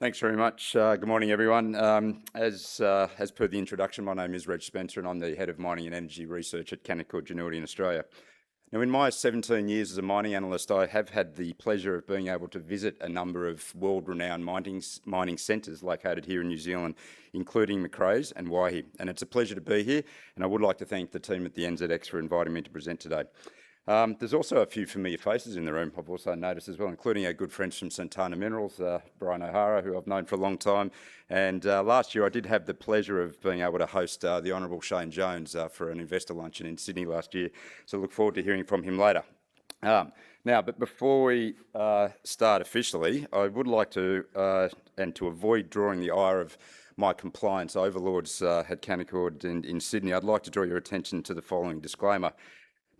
Thanks very much. Good morning, everyone. As per the introduction, my name is Reg Spencer and I'm the Head of Mining and Energy Research at Canaccord Genuity in Australia. Now, in my 17 years as a mining analyst, I have had the pleasure of being able to visit a number of world-renowned mining centres located here in New Zealand, including Macraes and Waihi. And it's a pleasure to be here, and I would like to thank the team at the NZX for inviting me to present today. There's also a few familiar faces in the room, I've also noticed as well, including our good friends from Santana Minerals, Brian O'Hara, who I've known for a long time. And last year I did have the pleasure of being able to host the Honourable Shane Jones for an investor luncheon in Sydney last year. So I look forward to hearing from him later. But before we start officially, I would like to, and to avoid drawing the ire of my compliance overlords at Canaccord in Sydney, I'd like to draw your attention to the following disclaimer.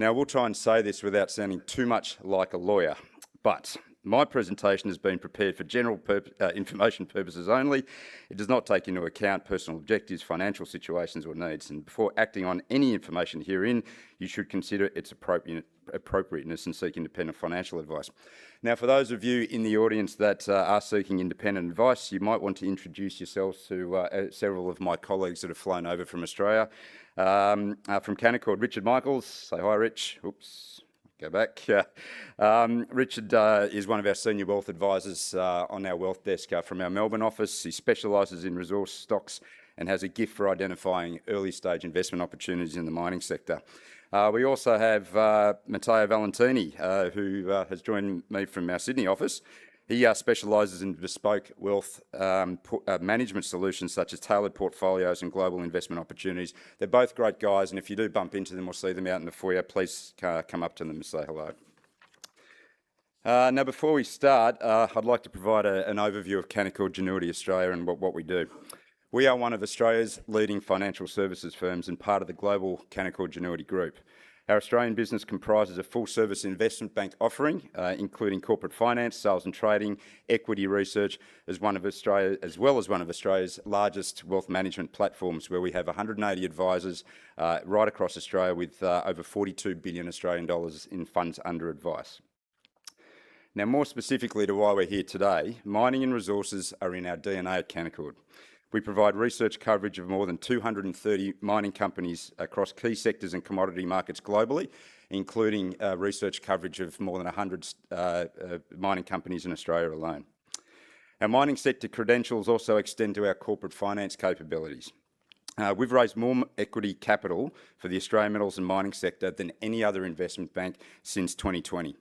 Now, we'll try and say this without sounding too much like a lawyer, but my presentation has been prepared for general information purposes only. It does not take into account personal objectives, financial situations or needs, and before acting on any information herein, you should consider its appropriateness and seek independent financial advice. Now, for those of you in the audience that are seeking independent advice, you might want to introduce yourselves to several of my colleagues that have flown over from Australia. From Canaccord, Richard Michaels. Say hi, Rich. Oops, go back. Richard is one of our senior wealth advisors on our wealth desk from our Melbourne office. He specialises in resource stocks and has a gift for identifying early stage investment opportunities in the mining sector. We also have Matteo Valentini, who has joined me from our Sydney office. He specialises in bespoke wealth management solutions such as tailored portfolios and global investment opportunities. They're both great guys, and if you do bump into them or see them out in the foyer, please come up to them and say hello. Now, before we start, I'd like to provide an overview of Canaccord Genuity Australia and what we do. We are one of Australia's leading financial services firms and part of the global Canaccord Genuity Group. Our Australian business comprises a full-service investment bank offering, including corporate finance, sales and trading, equity research, as well as one of Australia's largest wealth management platforms, where we have 180 advisors right across Australia with over 42 billion Australian dollars in funds under advice. Now, more specifically to why we're here today, mining and resources are in our DNA at Canaccord. We provide research coverage of more than 230 mining companies across key sectors and commodity markets globally, including research coverage of more than 100 mining companies in Australia alone. Our mining sector credentials also extend to our corporate finance capabilities. We've raised more equity capital for the Australian metals and mining sector than any other investment bank since 2020.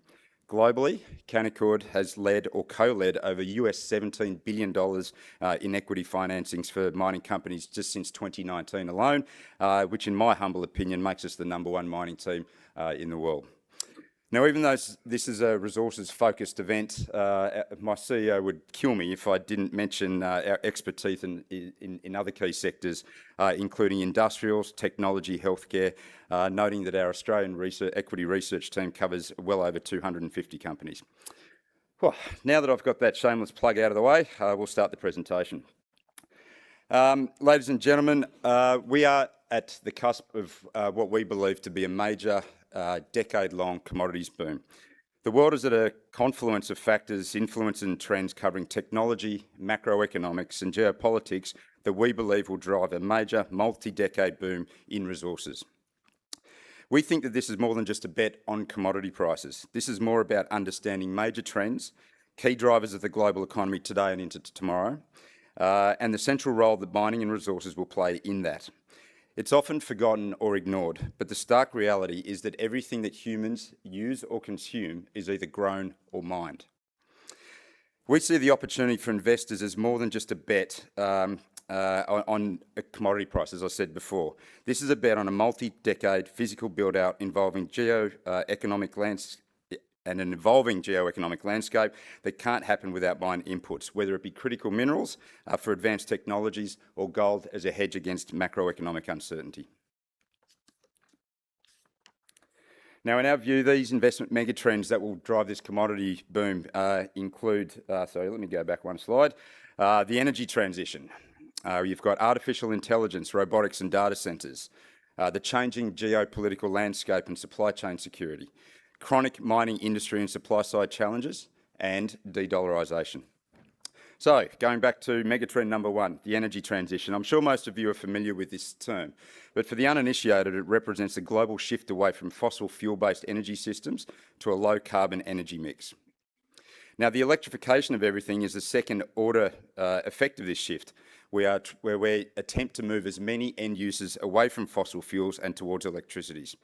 Globally, Canaccord has led or co-led over $17 billion in equity financings for mining companies just since 2019 alone, which in my humble opinion makes us the #1 mining team in the world. Now, even though this is a resources-focused event, my CEO would kill me if I didn't mention our expertise in other key sectors, including industrials, technology, healthcare, noting that our Australian equity research team covers well over 250 companies. Well, now that I've got that shameless plug out of the way, we'll start the presentation. Ladies and gentlemen, we are at the cusp of what we believe to be a major decade-long commodities boom. The world is at a confluence of factors, influence and trends covering technology, macroeconomics and geopolitics that we believe will drive a major multi-decade boom in resources. We think that this is more than just a bet on commodity prices. This is more about understanding major trends, key drivers of the global economy today and into tomorrow, and the central role that mining and resources will play in that. It's often forgotten or ignored, but the stark reality is that everything that humans use or consume is either grown or mined. We see the opportunity for investors as more than just a bet on a commodity price, as I said before. This is a bet on a multi-decade physical build-out involving an evolving geoeconomic landscape that can't happen without mine inputs, whether it be critical minerals for advanced technologies or gold as a hedge against macroeconomic uncertainty. Now, in our view, these investment megatrends that will drive this commodity boom include, sorry, let me go back one slide, the energy transition. You've got artificial intelligence, robotics and data centres, the changing geopolitical landscape and supply chain security, chronic mining industry and supply side challenges, and de-dollarisation. So, going back to megatrend number one, the energy transition. I'm sure most of you are familiar with this term, but for the uninitiated, it represents a global shift away from fossil fuel-based energy systems to a low-carbon energy mix. Now, the electrification of everything is the second-order effect of this shift, where we attempt to move as many end users away from fossil fuels and towards electricities.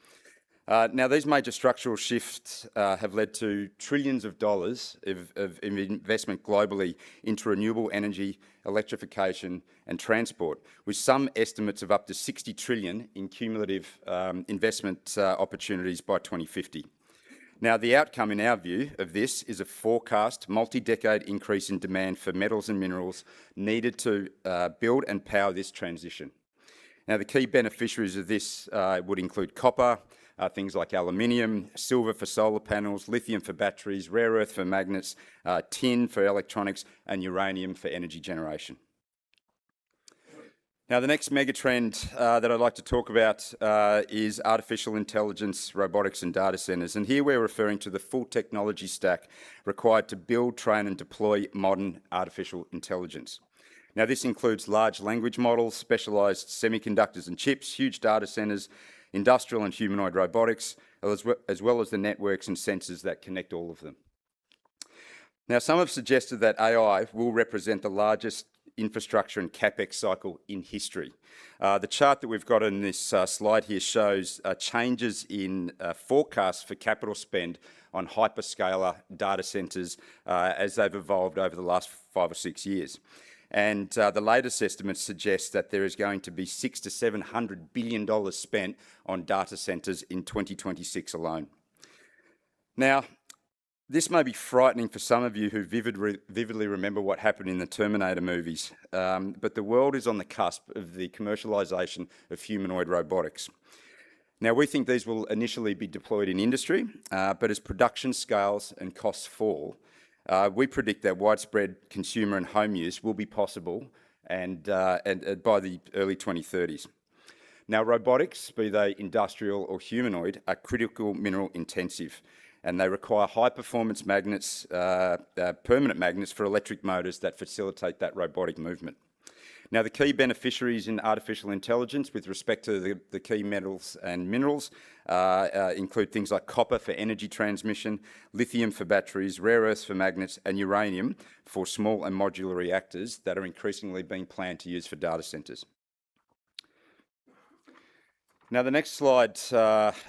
Now, these major structural shifts have led to trillions of dollars of investment globally into renewable energy, electrification and transport, with some estimates of up to 60 trillion in cumulative investment opportunities by 2050. Now, the outcome, in our view, of this is a forecast multi-decade increase in demand for metals and minerals needed to build and power this transition. Now, the key beneficiaries of this would include copper, things like aluminium, silver for solar panels, lithium for batteries, rare earth for magnets, tin for electronics, and uranium for energy generation. Now, the next megatrend that I'd like to talk about is artificial intelligence, robotics and data centres. And here we're referring to the full technology stack required to build, train and deploy modern artificial intelligence. Now, this includes large language models, specialised semiconductors and chips, huge data centres, industrial and humanoid robotics, as well as the networks and sensors that connect all of them. Now, some have suggested that AI will represent the largest infrastructure and capex cycle in history. The chart that we've got in this slide here shows changes in forecasts for capital spend on hyperscaler data centres as they've evolved over the last 5 or 6 years. And the latest estimates suggest that there is going to be $600 to $700 billion spent on data centres in 2026 alone. Now, this may be frightening for some of you who vividly remember what happened in the Terminator movies, but the world is on the cusp of the commercialisation of humanoid robotics. Now, we think these will initially be deployed in industry, but as production scales and costs fall, we predict that widespread consumer and home use will be possible and by the early 2030s. Now, robotics, be they industrial or humanoid, are critical mineral intensive, and they require high-performance magnets, permanent magnets for electric motors that facilitate that robotic movement. Now, the key beneficiaries in artificial intelligence with respect to the key metals and minerals include things like copper for energy transmission, lithium for batteries, rare earths for magnets, and uranium for small and modular reactors that are increasingly being planned to use for data centres. Now, the next slide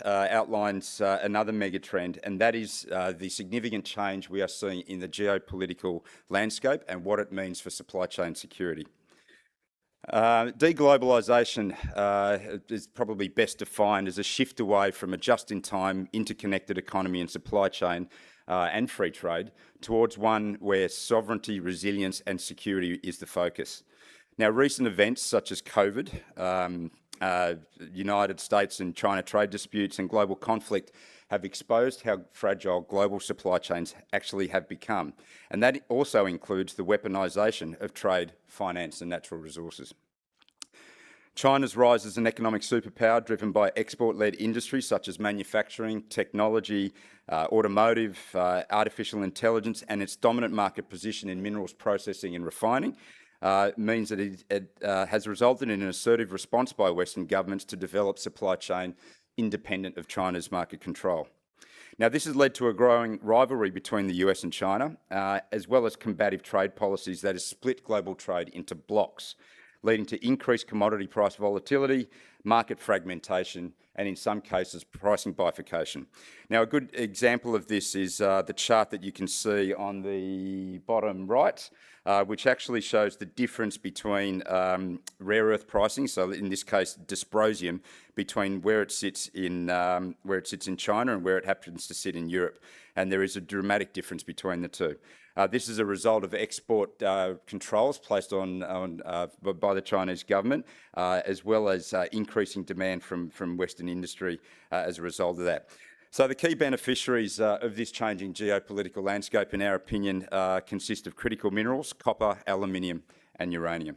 outlines another megatrend, and that is the significant change we are seeing in the geopolitical landscape and what it means for supply chain security. Deglobalisation is probably best defined as a shift away from a just-in-time interconnected economy and supply chain and free trade towards one where sovereignty, resilience and security is the focus. Now, recent events such as COVID, United States and China trade disputes and global conflict have exposed how fragile global supply chains actually have become. And that also includes the weaponisation of trade, finance and natural resources. China's rise as an economic superpower driven by export-led industries such as manufacturing, technology, automotive, artificial intelligence and its dominant market position in minerals processing and refining means that it has resulted in an assertive response by Western governments to develop supply chain independent of China's market control. Now, this has led to a growing rivalry between the US and China, as well as combative trade policies that has split global trade into blocks, leading to increased commodity price volatility, market fragmentation, and in some cases, pricing bifurcation. Now, a good example of this is the chart that you can see on the bottom right, which actually shows the difference between rare earth pricing, so in this case, dysprosium, between where it sits in China and where it happens to sit in Europe. And there is a dramatic difference between the two. This is a result of export controls placed on by the Chinese government, as well as increasing demand from Western industry as a result of that. So the key beneficiaries of this changing geopolitical landscape, in our opinion, consist of critical minerals, copper, aluminium and uranium.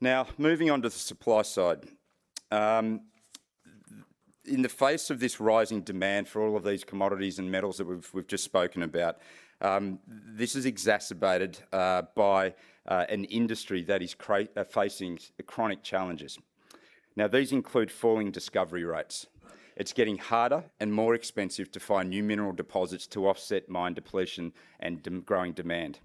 Now, moving on to the supply side. In the face of this rising demand for all of these commodities and metals that we've just spoken about, This is exacerbated by an industry that is facing chronic challenges. Now, these include falling discovery rates. It's getting harder and more expensive to find new mineral deposits to offset mine depletion and growing demand.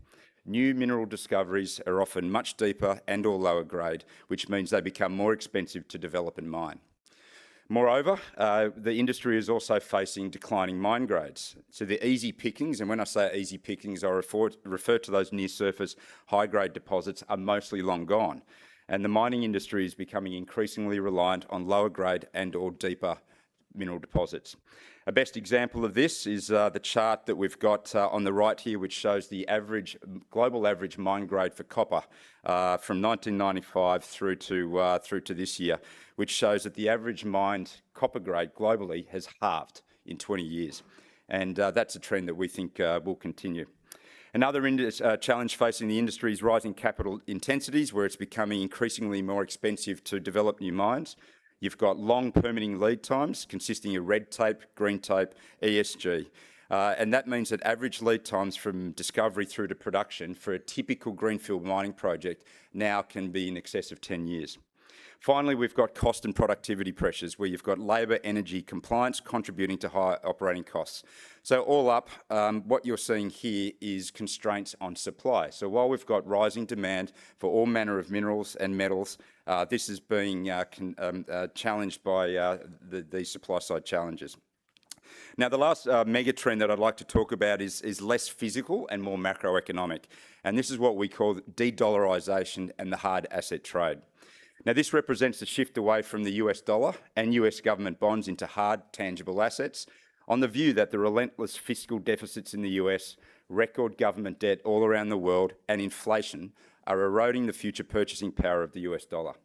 New mineral discoveries are often much deeper and or lower grade, which means they become more expensive to develop and mine. Moreover, the industry is also facing declining mine grades. So the easy pickings, and when I say easy pickings, I refer to those near-surface high-grade deposits, are mostly long gone. And the mining industry is becoming increasingly reliant on lower grade and or deeper mineral deposits. A best example of this is the chart that we've got on the right here, which shows the global average mine grade for copper from 1995 through to this year, which shows that the average mined copper grade globally has halved in 20 years. And that's a trend that we think will continue. Another challenge facing the industry is rising capital intensities, where it's becoming increasingly more expensive to develop new mines. You've got long permitting lead times consisting of red tape, green tape, ESG. And that means that average lead times from discovery through to production for a typical greenfield mining project now can be in excess of 10 years. Finally, we've got cost and productivity pressures, where you've got labour, energy, compliance contributing to higher operating costs. So all up, what you're seeing here is constraints on supply. So while we've got rising demand for all manner of minerals and metals, this is being challenged by the supply side challenges. Now, the last mega trend that I'd like to talk about is less physical and more macroeconomic. And this is what we call de-dollarisation and the hard asset trade. Now, this represents a shift away from the US dollar and US government bonds into hard, tangible assets, on the view that the relentless fiscal deficits in the US, record government debt all around the world, and inflation are eroding the future purchasing power of the US dollar.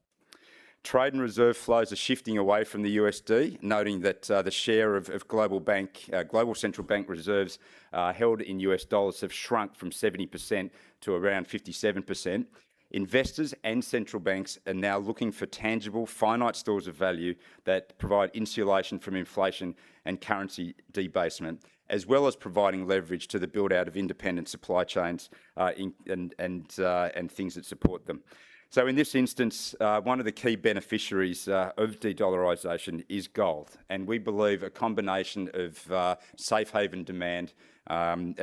Trade and reserve flows are shifting away from the USD, noting that the share of global central bank reserves held in US dollars have shrunk from 70% to around 57%. Investors and central banks are now looking for tangible, finite stores of value that provide insulation from inflation and currency debasement, as well as providing leverage to the build-out of independent supply chains and things that support them. So in this instance, one of the key beneficiaries of de-dollarisation is gold, and we believe a combination of safe haven demand,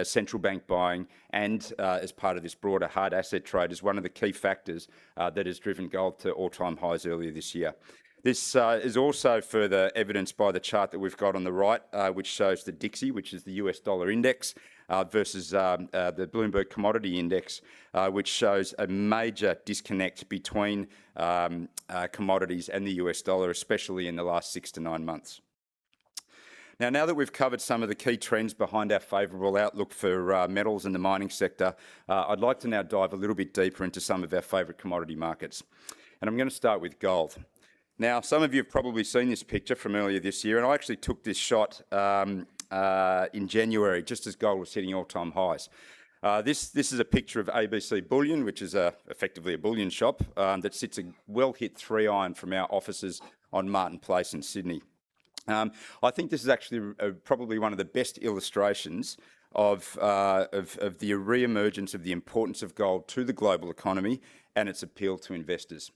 central bank buying, and as part of this broader hard asset trade is one of the key factors that has driven gold to all-time highs earlier this year. This is also further evidenced by the chart that we've got on the right, which shows the Dixie, which is the US dollar index, versus the Bloomberg Commodity Index, which shows a major disconnect between commodities and the US dollar, especially in the last 6 to 9 months. Now that we've covered some of the key trends behind our favourable outlook for metals in the mining sector, I'd like to now dive a little bit deeper into some of our favourite commodity markets. And I'm going to start with gold. Now, some of you have probably seen this picture from earlier this year, and I actually took this shot in January, just as gold was hitting all-time highs. This is a picture of ABC Bullion, which is effectively a bullion shop that sits a well-hit 3 iron from our offices on Martin Place in Sydney. I think this is actually probably one of the best illustrations of the re-emergence of the importance of gold to the global economy and its appeal to investors.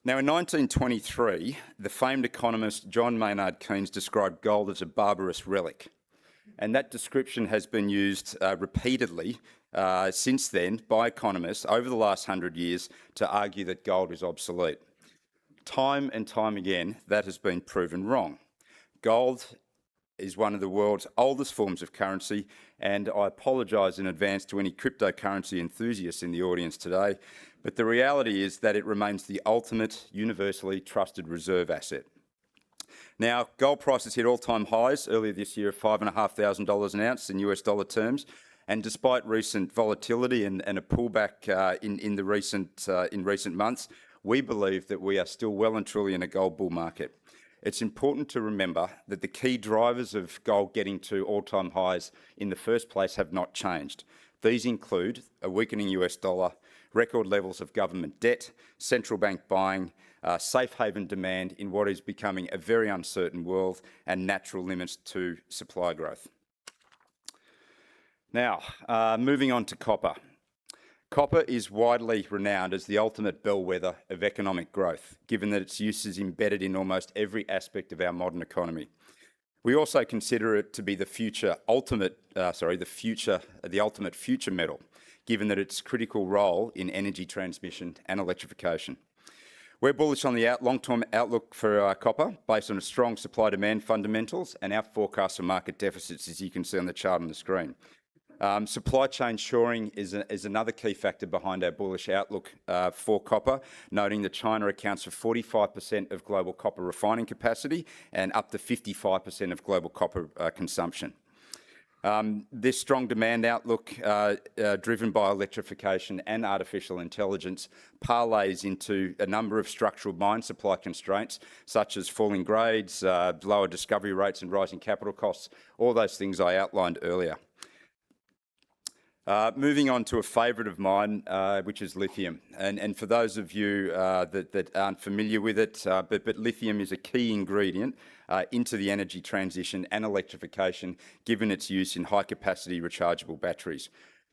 Now, in 1923, the famed economist John Maynard Keynes described gold as a barbarous relic. And that description has been used repeatedly since then by economists over the last 100 years to argue that gold is obsolete. Time and time again, that has been proven wrong. Gold is one of the world's oldest forms of currency, and I apologise in advance to any cryptocurrency enthusiasts in the audience today, but the reality is that it remains the ultimate universally trusted reserve asset. Now, gold prices hit all-time highs earlier this year of $5,500 an ounce in US dollar terms, and despite recent volatility and a pullback in recent months, we believe that we are still well and truly in a gold bull market. It's important to remember that the key drivers of gold getting to all-time highs in the first place have not changed. These include a weakening US dollar, record levels of government debt, central bank buying, safe haven demand in what is becoming a very uncertain world, and natural limits to supply growth. Now, moving on to copper. Copper is widely renowned as the ultimate bellwether of economic growth, given that its use is embedded in almost every aspect of our modern economy. We also consider it to be the ultimate future metal, given that its critical role in energy transmission and electrification. We're bullish on the long-term outlook for copper, based on a strong supply-demand fundamentals and our forecast for market deficits, as you can see on the chart on the screen. Supply chain shoring is another key factor behind our bullish outlook for copper, noting that China accounts for 45% of global copper refining capacity and up to 55% of global copper consumption. This strong demand outlook, driven by electrification and artificial intelligence, parlays into a number of structural mine supply constraints, such as falling grades, lower discovery rates and rising capital costs, all those things I outlined earlier. Moving on to a favourite of mine, which is lithium. And for those of you that aren't familiar with it, but lithium is a key ingredient into the energy transition and electrification, given its use in high-capacity rechargeable batteries.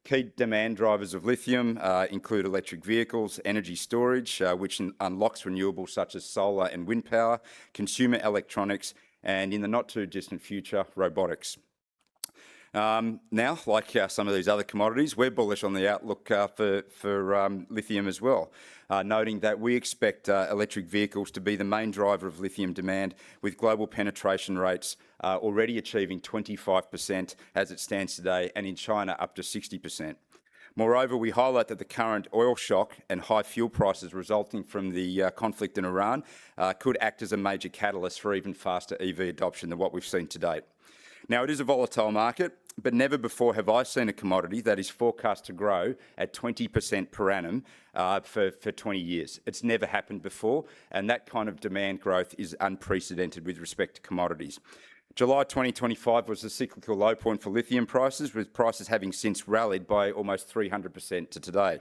Key demand drivers of lithium include electric vehicles, energy storage, which unlocks renewables such as solar and wind power, consumer electronics, and in the not-too-distant future, robotics. Now, like some of these other commodities, we're bullish on the outlook for lithium as well, noting that we expect electric vehicles to be the main driver of lithium demand, with global penetration rates already achieving 25% as it stands today, and in China up to 60%. Moreover, we highlight that the current oil shock and high fuel prices resulting from the conflict in Iran could act as a major catalyst for even faster EV adoption than what we've seen to date. Now, it is a volatile market, but never before have I seen a commodity that is forecast to grow at 20% per annum for 20 years. It's never happened before, and that kind of demand growth is unprecedented with respect to commodities. July 2025 was the cyclical low point for lithium prices, with prices having since rallied by almost 300% to today.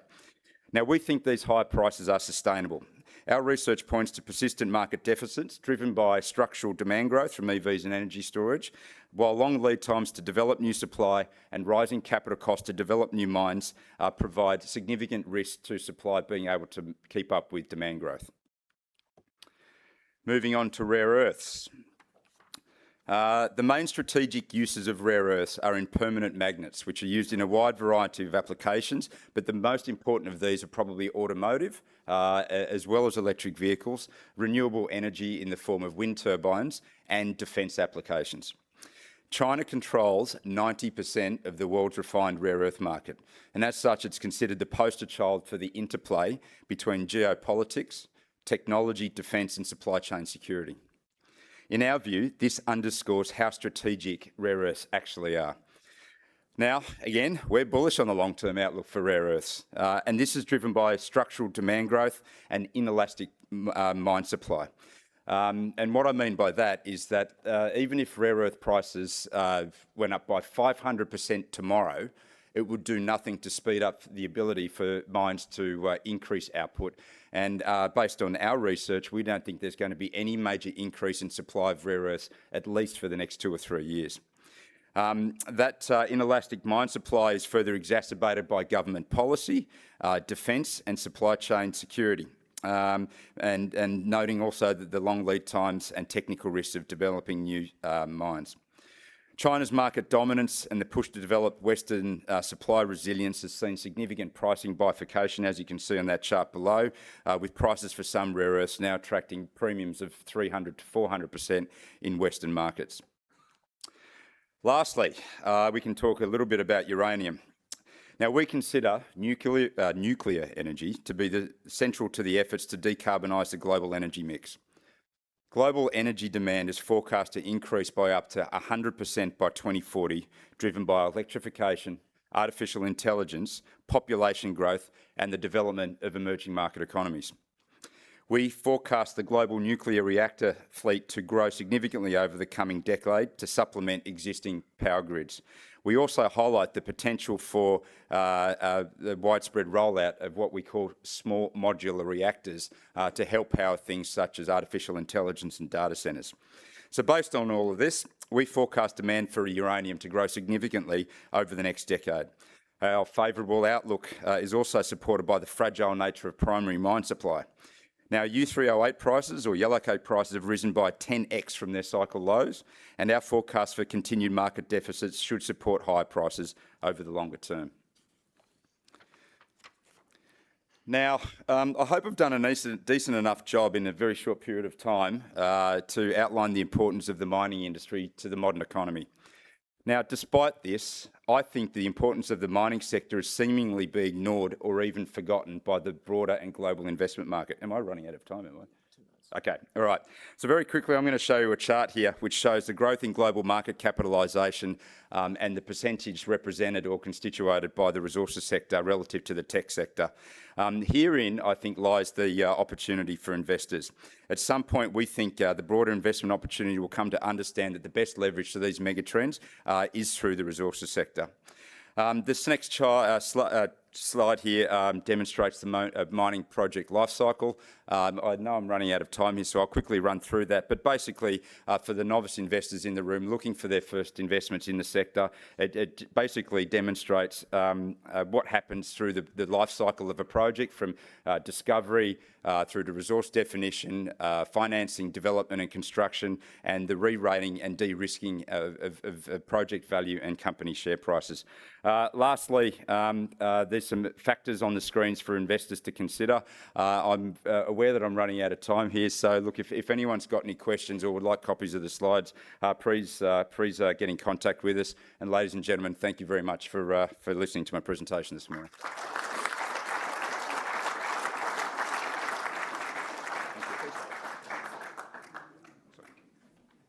Now, we think these high prices are sustainable. Our research points to persistent market deficits driven by structural demand growth from EVs and energy storage, while long lead times to develop new supply and rising capital costs to develop new mines provide significant risk to supply being able to keep up with demand growth. Moving on to rare earths. The main strategic uses of rare earths are in permanent magnets, which are used in a wide variety of applications, but the most important of these are probably automotive, as well as electric vehicles, renewable energy in the form of wind turbines, and defence applications. China controls 90% of the world's refined rare earth market, and as such, it's considered the poster child for the interplay between geopolitics, technology, defence, and supply chain security. In our view, this underscores how strategic rare earths actually are. Now, again, we're bullish on the long-term outlook for rare earths, and this is driven by structural demand growth and inelastic mine supply. And what I mean by that is that even if rare earth prices went up by 500% tomorrow, it would do nothing to speed up the ability for mines to increase output. And based on our research, we don't think there's going to be any major increase in supply of rare earths, at least for the next 2 or 3 years. That inelastic mine supply is further exacerbated by government policy, defence and supply chain security, and noting also that the long lead times and technical risks of developing new mines. China's market dominance and the push to develop Western supply resilience has seen significant pricing bifurcation, as you can see on that chart below, with prices for some rare earths now attracting premiums of 300 to 400% in Western markets. Lastly, we can talk a little bit about uranium. Now, we consider nuclear energy to be central to the efforts to decarbonise the global energy mix. Global energy demand is forecast to increase by up to 100% by 2040, driven by electrification, artificial intelligence, population growth, and the development of emerging market economies. We forecast the global nuclear reactor fleet to grow significantly over the coming decade to supplement existing power grids. We also highlight the potential for the widespread rollout of what we call small modular reactors to help power things such as artificial intelligence and data centres. So based on all of this, we forecast demand for uranium to grow significantly over the next decade. Our favourable outlook is also supported by the fragile nature of primary mine supply. Now, U3O8 prices or yellowcake prices have risen by 10x from their cycle lows, and our forecast for continued market deficits should support higher prices over the longer term. Now, I hope I've done a decent enough job in a very short period of time to outline the importance of the mining industry to the modern economy. Now, despite this, I think the importance of the mining sector is seemingly being ignored or even forgotten by the broader and global investment market. Am I running out of time, am I? 2 minutes. Okay, all right. So very quickly, I'm going to show you a chart here which shows the growth in global market capitalisation and the percentage represented or constituted by the resources sector relative to the tech sector. Herein, I think, lies the opportunity for investors. At some point, we think the broader investment opportunity will come to understand that the best leverage to these megatrends is through the resources sector. This next slide here demonstrates the mining project life cycle. I know I'm running out of time here, so I'll quickly run through that. But basically, for the novice investors in the room looking for their first investments in the sector, it basically demonstrates what happens through the life cycle of a project from discovery through to resource definition, financing, development and construction, and the re-rating and de-risking of project value and company share prices. Lastly, there's some factors on the screens for investors to consider. I'm aware that I'm running out of time here, so look, if anyone's got any questions or would like copies of the slides, please get in contact with us. And ladies and gentlemen, thank you very much for listening to my presentation this morning.